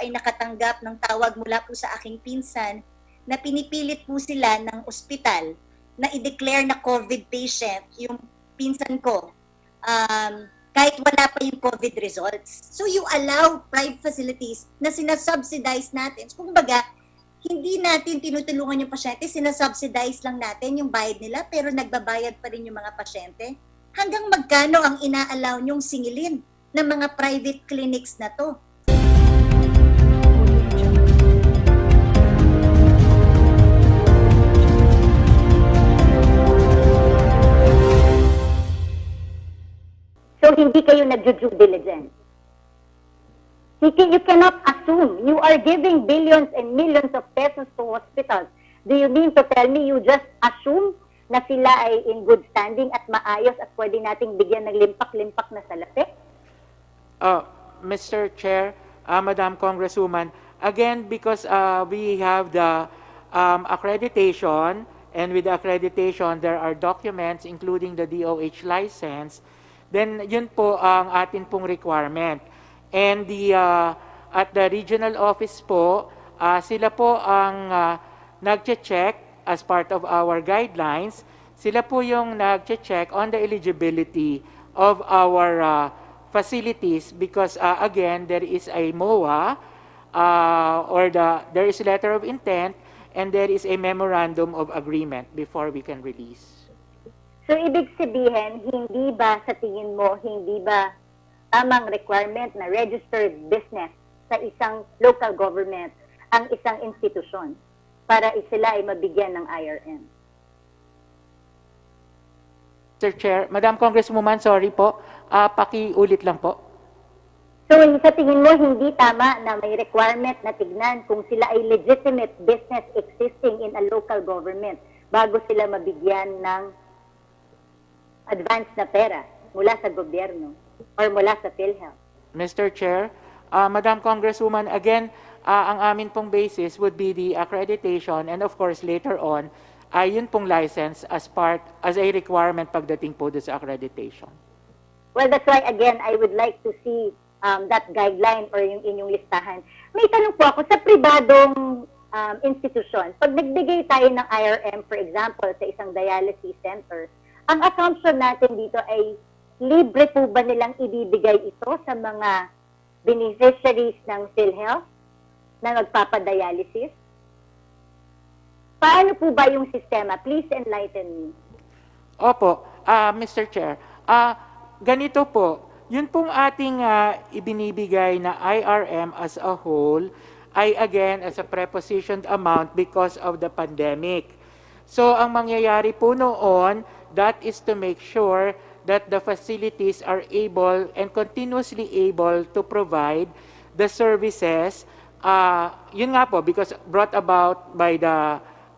ay nakatanggap ng tawag mula po sa aking pinsan na pinipilit po sila ng ospital na i-declare na COVID patient yung pinsan ko. Kahit wala pa yung COVID results. So you allow private facilities na sina-subsidize natin. So, kumbaga, hindi natin tinutulungan yung pasyente, sina-subsidize lang natin yung bayad nila, pero nagbabayad pa rin yung mga pasyente. Hanggang magkano ang ina-allow nyong singilin ng mga private clinics na to? So, hindi kayo nag-due diligence. You cannot assume. You are giving billions and millions of pesos to hospitals. Do you mean to tell me you just assume na sila ay in good standing at maayos at pwede nating bigyan ng limpak-limpak na salapi? Mr. Chair, Madam Congresswoman, again, because we have the accreditation, and with the accreditation, there are documents including the DOH license, then yun po ang atin pong requirement. And at the regional office po, sila po ang nag-check as part of our guidelines. Sila po yung nag-check on the eligibility of our facilities because again, there is a MOA there is a letter of intent and there is a memorandum of agreement before we can release. So, ibig sabihin, hindi ba sa tingin mo, hindi ba tamang requirement na registered business sa isang local government ang isang institusyon para sila ay mabigyan ng IRM? Mr. Chair, Madam Congresswoman, sorry po, pakiulit lang po. So, sa tingin mo, hindi tama na may requirement na tignan kung sila ay legitimate business existing in a local government bago sila mabigyan ng advance na pera mula sa gobyerno or mula sa Philhealth? Mr. Chair, Madam Congresswoman, again, ang amin pong basis would be the accreditation and of course later on, yun pong license as a requirement pagdating po sa accreditation. Well, that's why again, I would like to see that guideline or yung inyong listahan. May tanong po ako, sa pribadong institusyon, pag nagbigay tayo ng IRM, for example, sa isang dialysis center, ang assumption natin dito ay libre po ba nilang ibibigay ito sa mga beneficiaries ng Philhealth na magpapadialysis? Paano po ba yung sistema? Please enlighten me. Opo, Mr. Chair. Ganito po, yun pong ating ibinibigay na IRM as a whole ay again as a prepositioned amount because of the pandemic. So ang mangyayari po noon, that is to make sure that the facilities are able and continuously able to provide the services, yun nga po, brought about by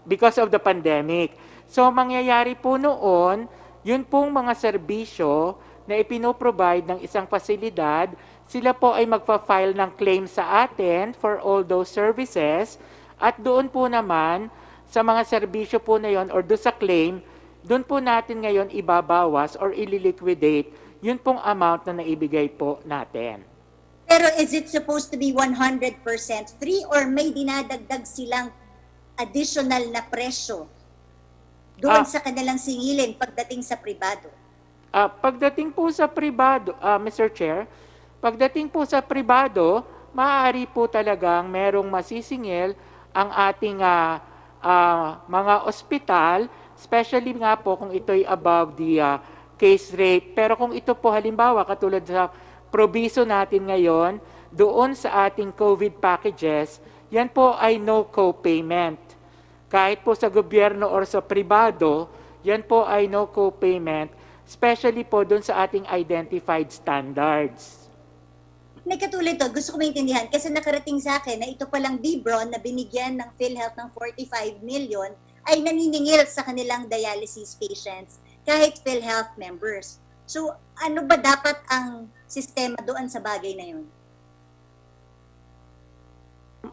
because of the pandemic. So mangyayari po noon, yun pong mga serbisyo na ipinoprovide ng isang pasilidad, sila po ay magpa-file ng claim sa atin for all those services at doon po naman sa mga serbisyo po na yon or doon sa claim, doon po natin ngayon ibabawas or ililiquidate yun pong amount na naibigay po natin. Pero is it supposed to be 100% free or may dinadagdag silang additional na presyo doon sa kanilang singilin pagdating sa pribado? Pagdating po sa pribado, Mr. Chair, pagdating po sa pribado, maaari po talagang merong masisingil ang ating mga ospital, especially nga po kung ito'y above the case rate. Pero kung ito po halimbawa katulad sa probiso natin ngayon, doon sa ating COVID packages, yan po ay no co-payment. Kahit po sa gobyerno or sa pribado, yan po ay no co-payment, especially po doon sa ating identified standards. Katulad to, gusto ko maintindihan kasi nakarating sa akin na ito palang Bibron na binigyan ng Philhealth ng 45 million ay naniningil sa kanilang dialysis patients kahit Philhealth members. So ano ba dapat ang sistema doon sa bagay na yun?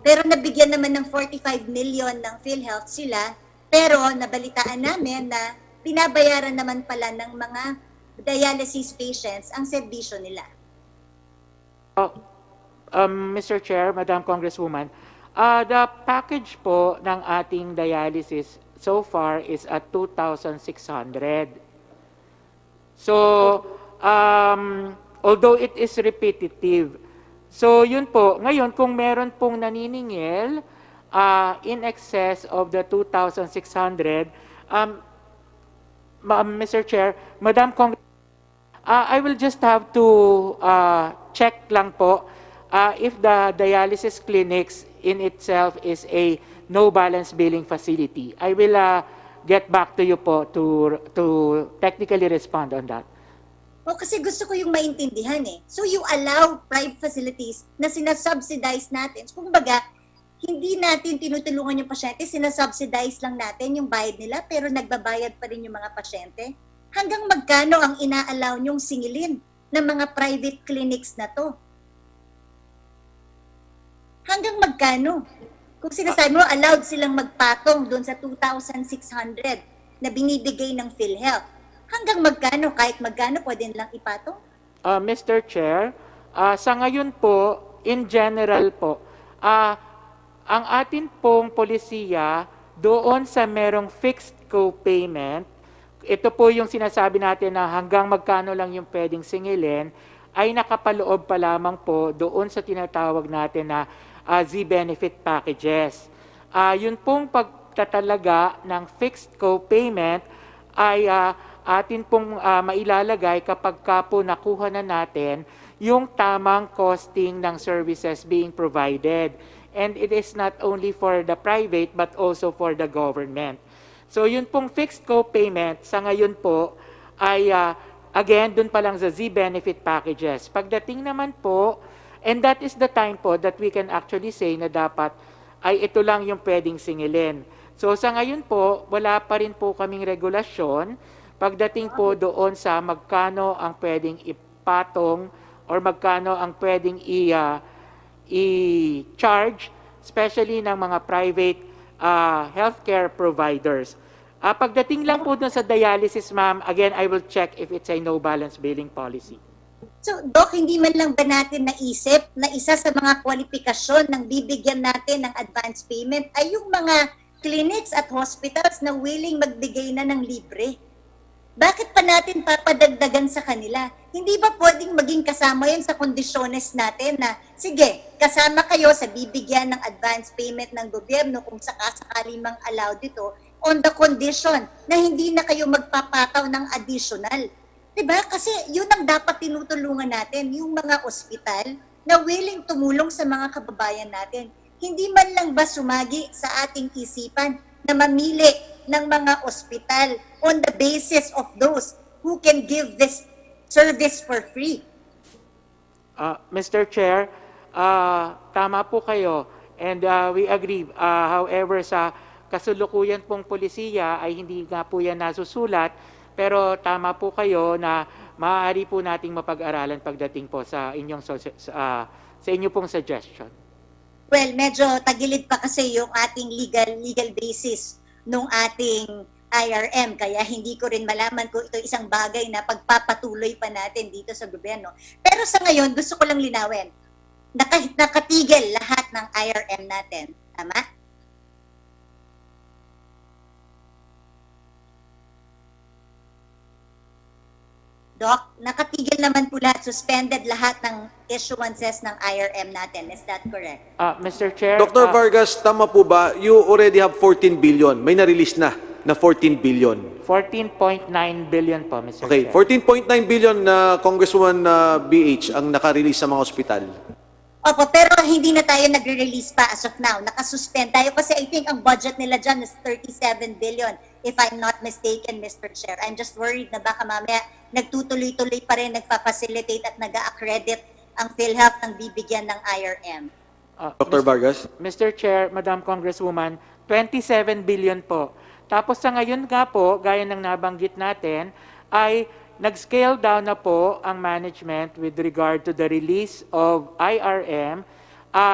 Pero nabigyan naman ng 45 million ng Philhealth sila, pero nabalitaan namin na binabayaran naman pala ng mga dialysis patients ang serbisyo nila. Mr. Chair, Madam Congresswoman, the package po ng ating dialysis so far is at 2,600. So, although it is repetitive, so yun po, ngayon kung meron pong naniningil in excess of the 2,600, Mr. Chair, Madam Congresswoman, I will just have to check lang po if the dialysis clinics in itself is a no balance billing facility. I will get back to you po to technically respond on that. O kasi gusto ko yung maintindihan eh. So you allow private facilities na sina-subsidize natin. So, kumbaga, hindi natin tinutulungan yung pasyente, sina-subsidize lang natin yung bayad nila, pero nagbabayad pa rin yung mga pasyente. Hanggang magkano ang ina-allow nyong singilin ng mga private clinics na to? Hanggang magkano? Kung sinasabi mo, allowed silang magpatong doon sa 2,600 na binibigay ng Philhealth. Hanggang magkano? Kahit magkano, pwede lang ipatong? Mr. Chair, sa ngayon po, in general po, ang atin pong polisiya doon sa merong fixed co-payment, ito po yung sinasabi natin na hanggang magkano lang yung pwedeng singilin, ay nakapaloob pa lamang po doon sa tinatawag natin na Z-benefit packages. Yun pong pagtatalaga ng fixed co-payment ay atin pong mailalagay kapag ka po nakuha na natin yung tamang costing ng services being provided. And it is not only for the private but also for the government. So yun pong fixed co-payment sa ngayon po ay again dun pa lang sa Z-benefit packages. Pagdating naman po, and that is the time po that we can actually say na dapat ay ito lang yung pwedeng singilin. So sa ngayon po, wala pa rin po kaming regulasyon pagdating po doon sa magkano ang pwedeng ipatong or magkano ang pwedeng i-charge, especially ng mga private healthcare providers. Pagdating lang po dun sa dialysis, ma'am, again, I will check if it's a no balance billing policy. So, Doc, hindi man lang ba natin naisip na isa sa mga kwalifikasyon ng bibigyan natin ng advance payment ay yung mga clinics at hospitals na willing magbigay na ng libre? Bakit pa natin papadagdagan sa kanila? Hindi ba pwedeng maging kasama yun sa kondisyones natin na, sige, kasama kayo sa bibigyan ng advance payment ng gobyerno kung sakasakali mang allowed ito on the condition na hindi na kayo magpapataw ng additional. Diba? Kasi yun ang dapat tinutulungan natin, yung mga ospital na willing tumulong sa mga kababayan natin. Hindi man lang ba sumagi sa ating isipan na mamili ng mga ospital on the basis of those who can give this service for free? Mr. Chair, tama po kayo and we agree. However, sa kasalukuyan pong polisiya ay hindi nga po yan nasusulat, pero tama po kayo na maaari po nating mapag-aralan pagdating po sa inyong sa inyo pong suggestion. Well, medyo tagilid pa kasi yung ating legal basis nung ating IRM, kaya hindi ko rin malaman kung ito isang bagay na pagpapatuloy pa natin dito sa gobyerno. Pero sa ngayon, gusto ko lang linawin, nakatigil lahat ng IRM natin. Tama? Doc, nakatigil naman po lahat, suspended lahat ng issuances ng IRM natin. Is that correct? Mr. Chair, Dr. Vargas, tama po ba? You already have 14 billion. May na-release na 14 billion. 14.9 billion po, Mr. Okay, Chair. 14.9 billion na Congresswoman BH ang naka-release sa mga ospital. Opo, pero hindi na tayo nagre-release pa as of now. Nakasuspend tayo kasi I think ang budget nila dyan is 37 billion, if I'm not mistaken, Mr. Chair. I'm just worried na baka mamaya nagtutuloy-tuloy pa rin, nagpa-facilitate at nag-accredit ang Philhealth ng bibigyan ng IRM. Dr. Vargas? Mr. Chair, Madam Congresswoman, 27 billion po. Tapos sa ngayon nga po, gaya ng nabanggit natin, ay nag-scale down na po ang management with regard to the release of IRM,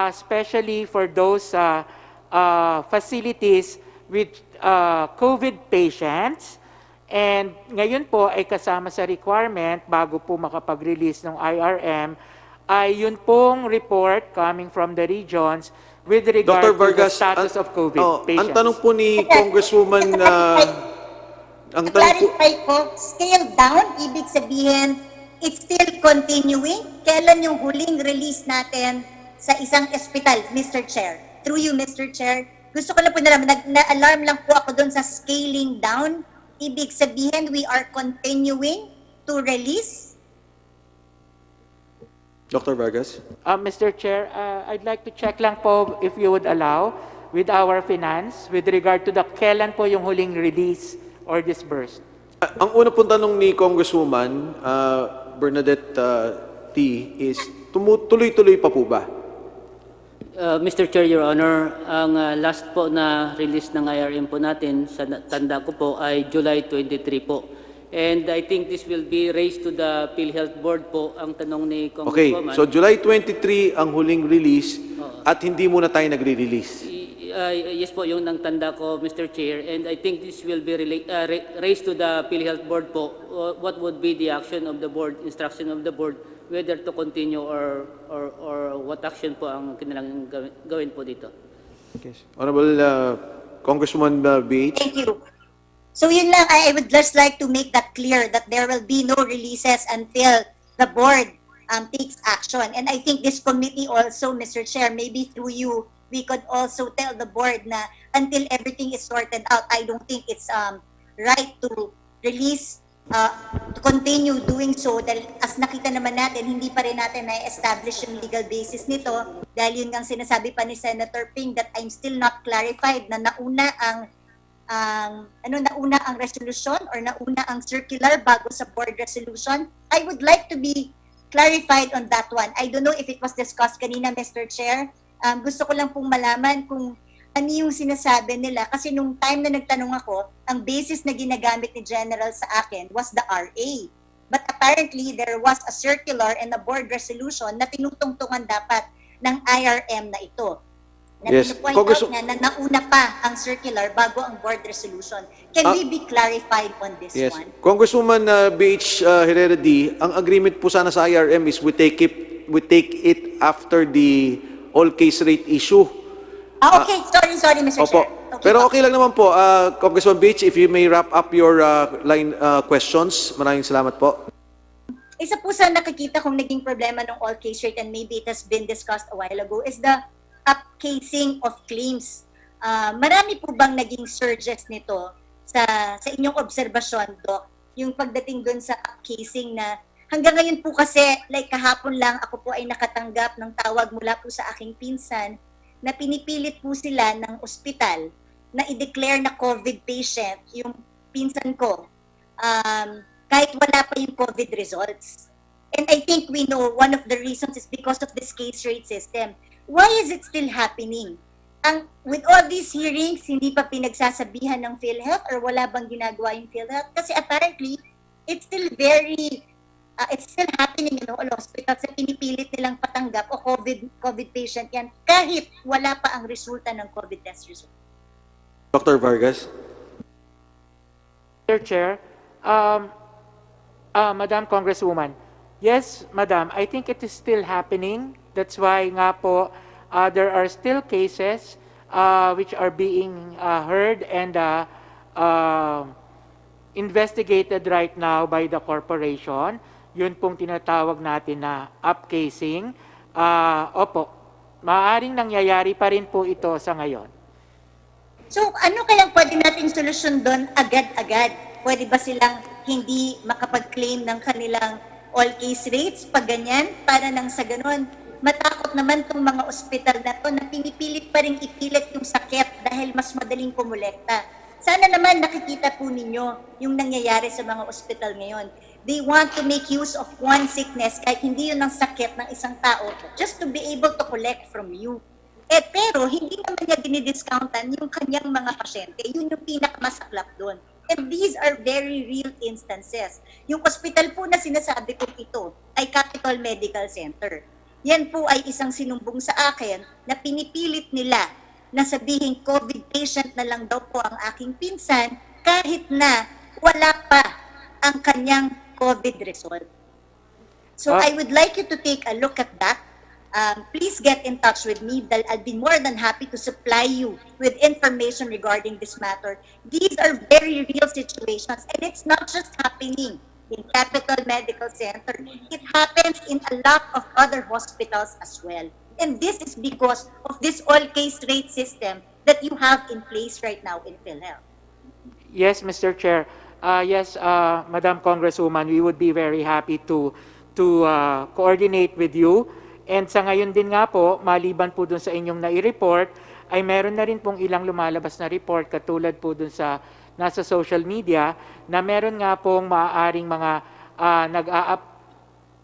especially for those facilities with COVID patients. And ngayon po ay kasama sa requirement bago po makapag-release ng IRM ay yun pong report coming from the regions with regard Dr. to the Vargas, status of COVID ang patients. tanong po ni Congresswoman, ang tanong po, Clarify ko, scale down, ibig sabihin, it's still continuing. Kailan yung huling release natin sa isang ospital, Mr. Chair? Through you, Mr. Chair. Gusto ko lang po nalaman, na-alarm lang po ako doon sa scaling down. Ibig sabihin, we are continuing to release. Dr. Vargas? Mr. Chair, I'd like to check lang po if you would allow with our finance with regard to the kailan po yung huling release or disbursed. Ang una pong tanong ni Congresswoman Bernadette is, tuloy-tuloy pa po ba? Mr. Chair, Your Honor, ang last po na release ng IRM po natin, sa tanda ko po, ay July 23 po. And I think this will be raised to the Philhealth Board po, ang tanong ni Okay, Congresswoman. so July 23 ang huling release at hindi muna tayo nagre-release. Yes po, yung nang tanda ko, Mr. Chair. And I think this will be raised to the Philhealth Board po. What would be the action of the board, instruction of the board, whether to continue or what action po ang kanilang gawin po dito. Yes. Honorable Congresswoman BH. Thank you. So yun lang, I would just like to make that clear that there will be no releases until the board takes action. And I think this committee also, Mr. Chair, maybe through you, we could also tell the board na until everything is sorted out, I don't think it's right to release, to continue doing so. Dahil as nakita naman natin, hindi pa rin natin na-establish yung legal basis nito. Dahil yun ang sinasabi pa ni Senator Ping that I'm still not clarified na nauna ang resolution or nauna ang circular bago sa board resolution. I would like to be clarified on that one. I don't know if it was discussed kanina, Mr. Chair. Gusto ko lang pong malaman kung ano yung sinasabi nila. Kasi nung time na nagtanong ako, ang basis na ginagamit ni General sa akin was the RA. But apparently, there was a circular and a board resolution na tinutungtungan dapat ng IRM na ito. Na Yes. point out na nauna pa ang circular bago ang board resolution. Can we be clarified on this Yes. one? Congresswoman BH Herrera D, ang agreement po sana sa IRM is we take it after the all case rate issue. Okay. Sorry, Mr. Opo. Chair. Okay Pero po. okay lang naman po. Congresswoman BH, if you may wrap up your line questions. Maraming salamat po. Isa po sa nakikita kong naging problema ng all case rate and maybe it has been discussed a while ago is the upcasing of claims. Marami po bang naging surges nito sa inyong obserbasyon, Doc? Yung pagdating dun sa upcasing na hanggang ngayon po kasi, like kahapon lang, ako po ay nakatanggap ng tawag mula po sa aking pinsan na pinipilit po sila ng ospital na i-declare na COVID patient yung pinsan ko kahit wala pa yung COVID results. And I think we know one of the reasons is because of this case rate system. Why is it still happening? With all these hearings, hindi pa pinagsasabihan ng Philhealth or wala bang ginagawa yung Philhealth? Kasi apparently, it's still happening in all hospitals na pinipilit nilang patanggap o COVID patient yan kahit wala pa ang resulta ng COVID test result. Dr. Vargas. Mr. Chair, Madam Congresswoman, yes, Madam, I think it is still happening. That's why nga po, there are still cases which are being heard and investigated right now by the corporation. Yun pong tinatawag natin na upcasing. Opo, maaring nangyayari pa rin po ito sa ngayon. So ano kayang pwede nating solusyon doon agad-agad? Pwede ba silang hindi makapag-claim ng kanilang all case rates pag ganyan? Para nang sa ganon, matakot naman itong mga ospital na to na pinipilit pa rin ipilit yung sakit dahil mas madaling kumulekta. Sana naman nakikita po ninyo yung nangyayari sa mga ospital ngayon. They want to make use of one sickness kahit hindi yun ang sakit ng isang tao just to be able to collect from you. Pero hindi naman niya dinidiscountan yung kanyang mga pasyente. Yun yung pinakamasaklap doon. And these are very real instances. Yung ospital po na sinasabi ko ito ay Capital Medical Center. Yan po ay isang sinumbong sa akin na pinipilit nila na sabihin COVID patient na lang daw po ang aking pinsan kahit na wala pa ang kanyang COVID result. So I would like you to take a look at that. Please get in touch with me. I'll be more than happy to supply you with information regarding this matter. These are very real situations, and it's not just happening in Capital Medical Center. It happens in a lot of other hospitals as well. And this is because of this all-case rate system that you have in place right now in Philhealth. Yes, Mr. Chair. Yes, Madam Congresswoman, we would be very happy to coordinate with you. And sa ngayon din nga po, maliban po dun sa inyong nai-report, ay meron na rin pong ilang lumalabas na report katulad po dun sa nasa social media na meron nga pong maaaring mga nag-a-up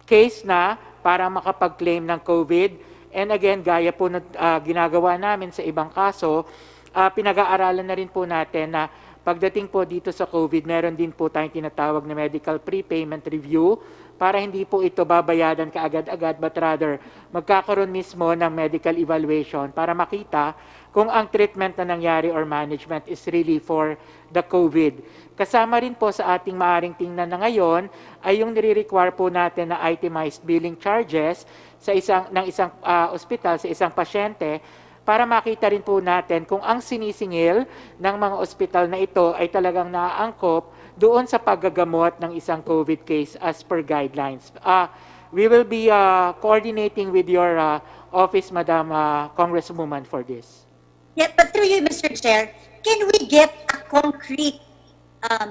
case na para makapag-claim ng COVID. And again, gaya po na ginagawa namin sa ibang kaso, pinag-aaralan na rin po natin na pagdating po dito sa COVID, meron din po tayong tinatawag na medical prepayment review para hindi po ito babayadan kaagad-agad but rather magkakaroon mismo ng medical evaluation para makita kung ang treatment na nangyari or management is really for the COVID. Kasama rin po sa ating maaring tingnan na ngayon ay yung nire-require po natin na itemized billing charges sa isang ospital sa isang pasyente para makita rin po natin kung ang sinisingil ng mga ospital na ito ay talagang naaangkop doon sa paggagamot ng isang COVID case as per guidelines. We will be coordinating with your office, Madam Congresswoman, for this. Yeah, but through you, Mr. Chair, can we get a concrete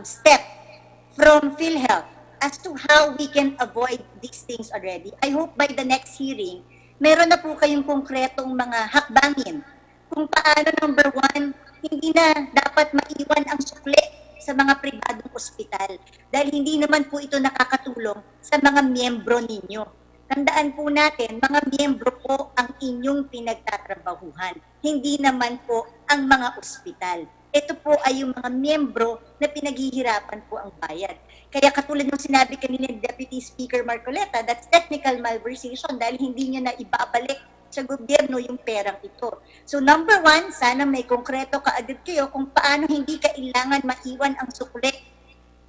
step from PhilHealth as to how we can avoid these things already? I hope by the next hearing, meron na po kayong konkretong mga hakbangin kung paano, number one, hindi na dapat maiwan ang sukli sa mga pribadong ospital dahil hindi naman po ito nakakatulong sa mga miyembro ninyo. Tandaan po natin, mga miyembro po ang inyong pinagtatrabahuhan, hindi naman po ang mga ospital. Ito po ay yung mga miyembro na pinaghihirapan po ang bayad. Kaya katulad ng sinabi kanina ni Deputy Speaker Marcoleta, that's technical malversation dahil hindi niya na ibabalik sa gobyerno yung perang ito. So number one, sana may konkreto kaagad kayo kung paano hindi kailangan maiwan ang sukli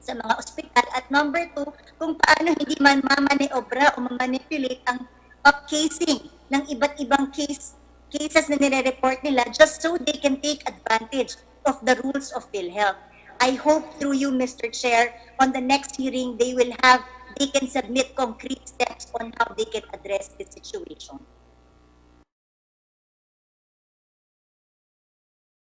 sa mga ospital. At number two, kung paano hindi man mamaneobra o mamanipulate ang upcasing ng iba't ibang cases na nire-report nila just so they can take advantage of the rules of PhilHealth. I hope through you, Mr. Chair, on the next hearing, they can submit concrete steps on how they can address this situation.